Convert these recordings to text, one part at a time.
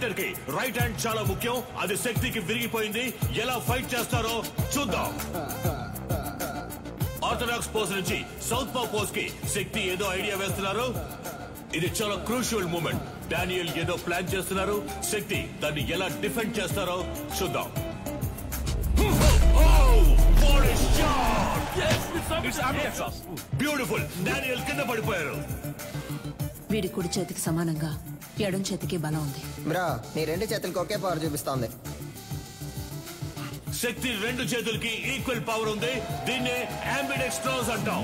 Fighter కి right hand చాలా ముఖ్యం. అది శక్తికి విరిగిపోయింది. ఎలా ఫైట్ చేస్తారో చూద్దాం. ఆర్థడాక్స్ పోజ్ నుంచి సౌత్ పా పోజ్ కి శక్తి ఏదో ఐడియా వేస్తున్నారు. ఇది చాలా క్రూషియల్ మూమెంట్. డానియల్ ఏదో ప్లాన్ చేస్తున్నారు. శక్తి దాన్ని ఎలా డిఫెండ్ చేస్తారో చూద్దాం. బ్యూటిఫుల్. డానియల్ కింద పడిపోయారు. వీడి కుడి చేతికి సమానంగా ఎడం చేతికి బలం ఉంది. బ్రో నీ రెండు చేతులకు ఒకే పవర్ చూపిస్తోంది. శక్తి రెండు చేతులకి ఈక్వల్ పవర్ ఉంది. దీన్నే అంబిడెక్స్ట్రోస్ అంటాం.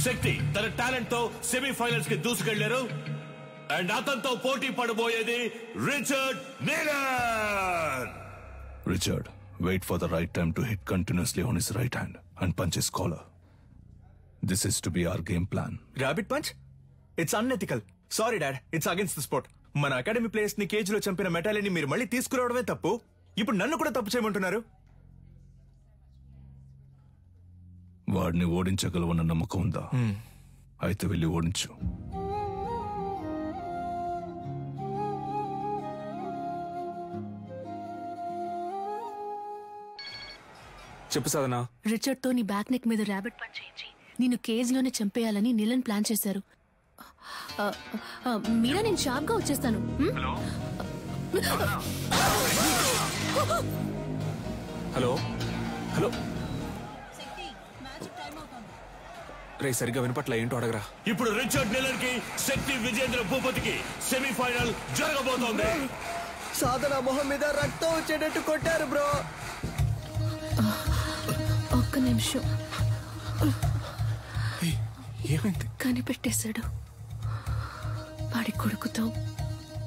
శక్తి తన టాలెంట్ తో సెమీఫైనల్స్ కి దూసుకెళ్లారు. అండ్ అతనితో పోటీ పడబోయేది Richard నీలన్. Richard, wait for the right time to hit continuously on his right hand and punch his collar. This is to be our game plan. Rabbit punch? It's unethical. Sorry dad, it's against the sport. మన academy players ని cage లో చంపిన మెటాలిని మీరు మళ్ళీ తీసుకురావడమే తప్పు. ఇప్పుడు నన్ను కూడా తప్పు చేయమంటున్నారు. వాడిని ఓడించగలవన్న నమ్మకం ఉందా? అయితే వెళ్ళి ఓడించు. చెప్పు సాధనా. రిచర్డ్ తో నీ బ్యాక్ నెక్ మీద ర్యాబిట్ పంచ్ చేయించి నిన్ను కేజ్ లోనే చంపేయాలని నీలన్ ప్లాన్ చేశారు. మీరా నేను షార్ప్ గా వచ్చేస్తాను. హలో హలో రే సరిగ్గా వినపట్ల ఏంటో అడగరా. ఇప్పుడు రిచర్డ్ నీలన్ కి శక్తి విజేంద్ర భూపతికి సెమీఫైనల్ జరగబోతోంది. సాధన మొహం మీద రక్తం వచ్చేటట్టు కొట్టారు బ్రో. ఒక్క నిమిషం. ఏమైంది? కనిపెట్టేశాడు. వాడి కొడుకుతో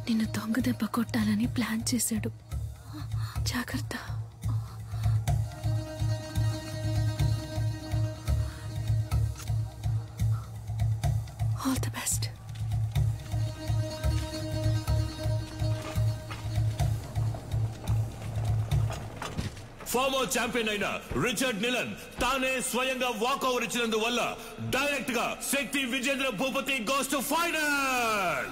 నిన్ను దొంగ దెబ్బ కొట్టాలని ప్లాన్ చేశాడు. జాగ్రత్త. All the best. Former champion అయిన రిచర్డ్ నీలన్ తానే స్వయంగా వాకౌవర్ ఇచ్చినందువల్ల డైరెక్ట్ గా Shakti Vijendra Bhupathi goes to final.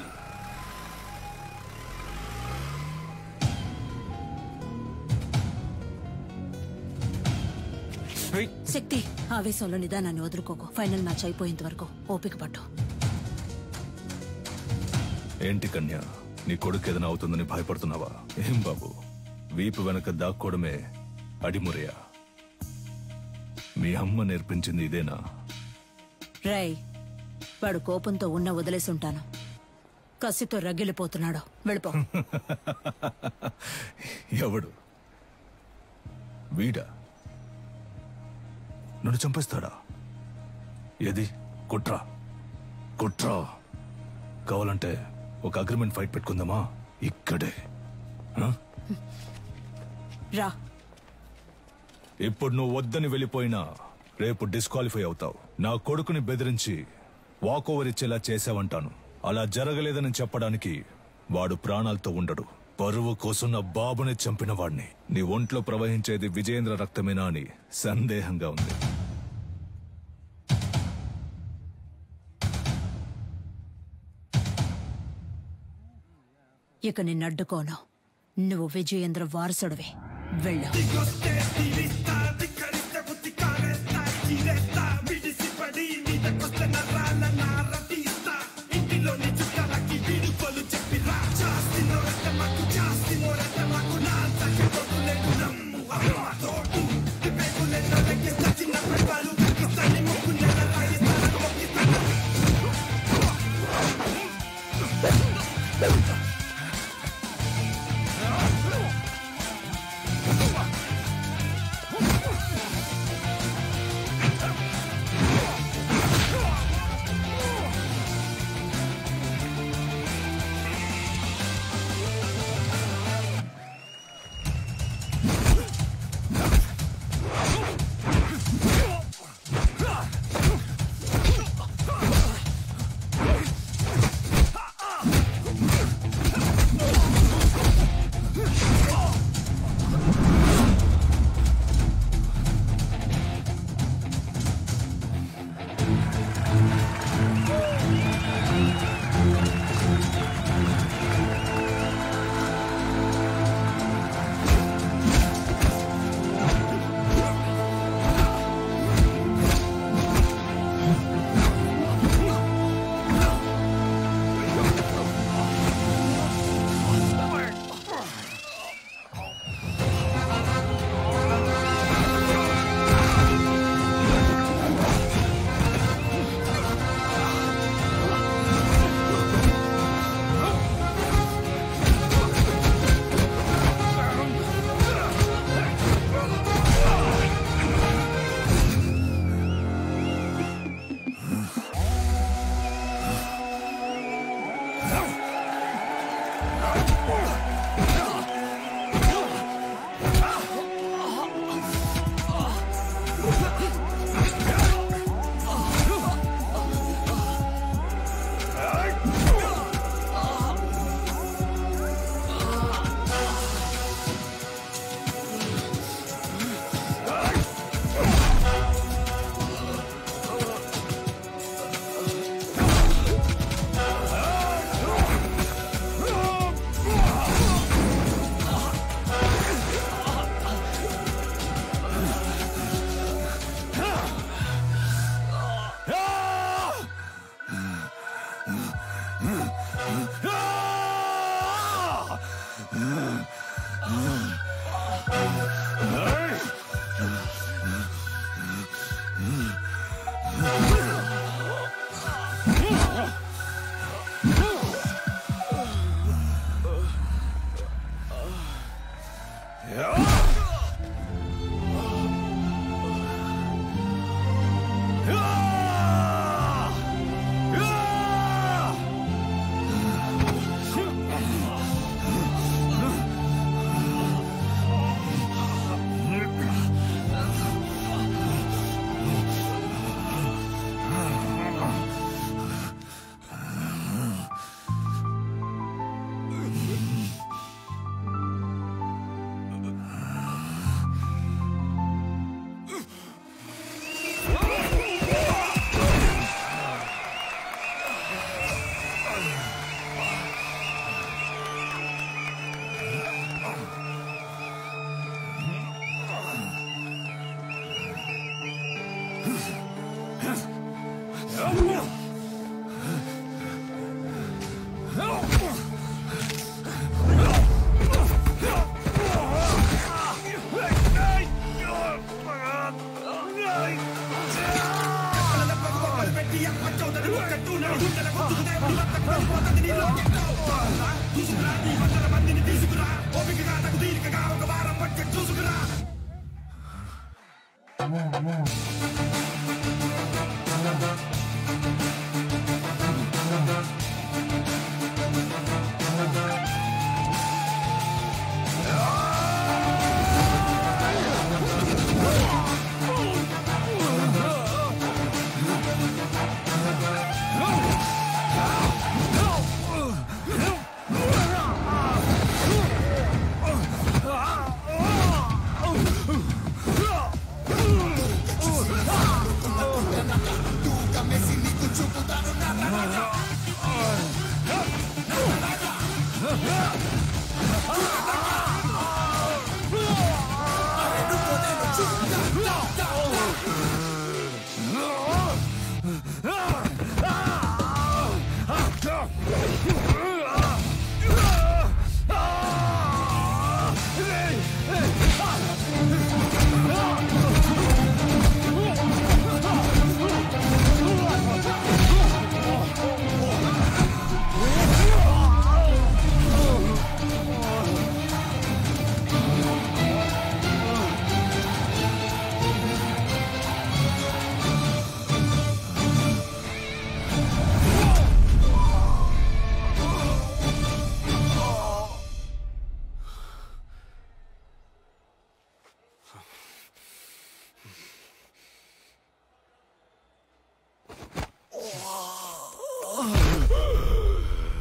Shakti ఆవేశంలో నిదానాన్ని వదులుకోకు. ఫైనల్ మ్యాచ్ అయిపోయేంత వరకు ఓపిక పట్టు. ఏంటి కన్యా, నీ కొడుకు ఏదైనా అవుతుందని భయపడుతున్నావా? ఏం బాబు, వీపు వెనక దాక్కోవడమే అడిమురయా? మీ అమ్మ నేర్పించింది ఇదేనా? రై, వాడు కోపంతో ఉన్న వదిలేసి ఉంటాను. కసితో రగిలిపోతున్నాడు. వెళ్ళిపో. ఎవడు వీడా? నన్ను చంపేస్తాడా? ఏది కుట్రా కుట్రా. కావాలంటే ఒక అగ్రిమెంట్ ఫైట్ పెట్టుకుందామా? ఇక్కడే రా. ఇప్పుడు నువ్వు వద్దని వెళ్ళిపోయినా రేపు డిస్క్వాలిఫై అవుతావు. నా కొడుకుని బెదిరించి వాకోవర్ ఇచ్చేలా చేసావంటాను. అలా జరగలేదని చెప్పడానికి వాడు ప్రాణాలతో ఉండడు. పరువు కోసం నా బాబుని చంపిన వాడిని. నీ ఒంట్లో ప్రవహించేది విజయేంద్ర రక్తమేనా అని సందేహంగా ఉంది. ఇక నిన్నడ్డుకోను. నువ్వు విజయేంద్ర వారసుడివి. వెళ్ళు.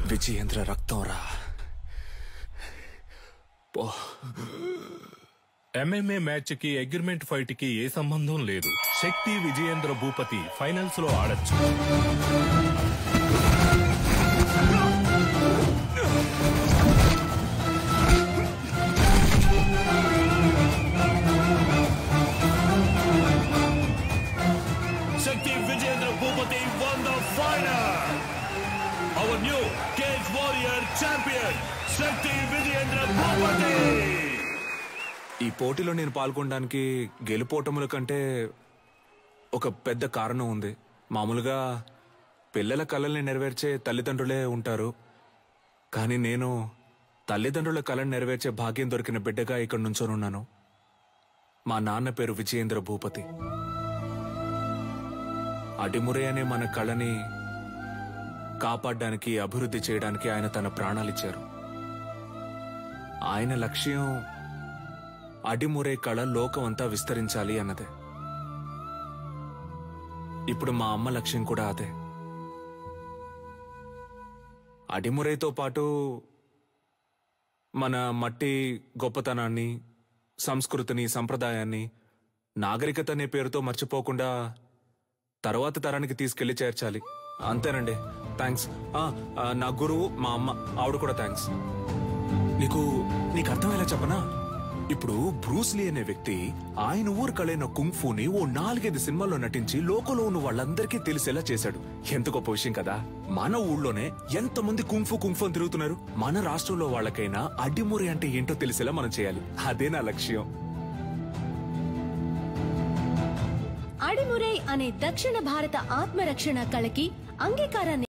విజయేంద్ర రక్తం రా. ఎంఎంఏ మ్యాచ్ కి అగ్రిమెంట్ ఫైట్ కి ఏ సంబంధం లేదు. శక్తి విజయేంద్ర భూపతి ఫైనల్స్ లో ఆడచ్చు. శక్తి Vijayendra Bhupathi won the final. Our new Cage Warrior champion, శక్తి విజయేంద్ర భూపతి. ఈ పోటీలో నేను పాల్గొనడానికి గెలుపోటముల కంటే ఒక పెద్ద కారణం ఉంది. మామూలుగా పిల్లల కలల్ని నెరవేర్చే తల్లిదండ్రులే ఉంటారు, కానీ నేను తల్లిదండ్రుల కళను నెరవేర్చే భాగ్యం దొరికిన బిడ్డగా ఇక్కడ నుంచోనున్నాను. మా నాన్న పేరు విజయేంద్ర భూపతి. అడిమురే అనే మన కళని కాపాడడానికి, అభివృద్ధి చేయడానికి ఆయన తన ప్రాణాలిచ్చారు. ఆయన లక్ష్యం అడిమురే కళ లోకమంతా విస్తరించాలి అన్నదే. ఇప్పుడు మా అమ్మ లక్ష్యం కూడా అదే. అడిమురేతో పాటు మన మట్టి గొప్పతనాన్ని, సంస్కృతిని, సంప్రదాయాన్ని, నాగరికత అనే పేరుతో మర్చిపోకుండా తర్వాత తరానికి తీసుకెళ్లి చేర్చాలి. అంతేనండి. థ్యాంక్స్. నా గురువు మా అమ్మ, ఆవిడ కూడా థ్యాంక్స్. నీకు అర్థమయ్యేలా చెప్పనా? ఇప్పుడు బ్రూస్లీ అనే వ్యక్తి ఆయన ఊరు కళైన కుంగ్ఫూని ఓ 4-5 సినిమాల్లో నటించి లోకంలో ఉన్న వాళ్ళందరికీ తెలిసేలా చేశాడు. ఎంత గొప్ప విషయం కదా. మన ఊళ్ళోనే ఎంతమంది కుంగ్ఫూ అని తిరుగుతున్నారు. మన రాష్ట్రంలో వాళ్ళకైనా అడ్డిమురి అంటే ఏంటో తెలిసేలా మనం చేయాలి. అదే నా లక్ష్యం. అడిమురై అనే దక్షిణ భారత ఆత్మరక్షణ కళకి అంగీకారాన్ని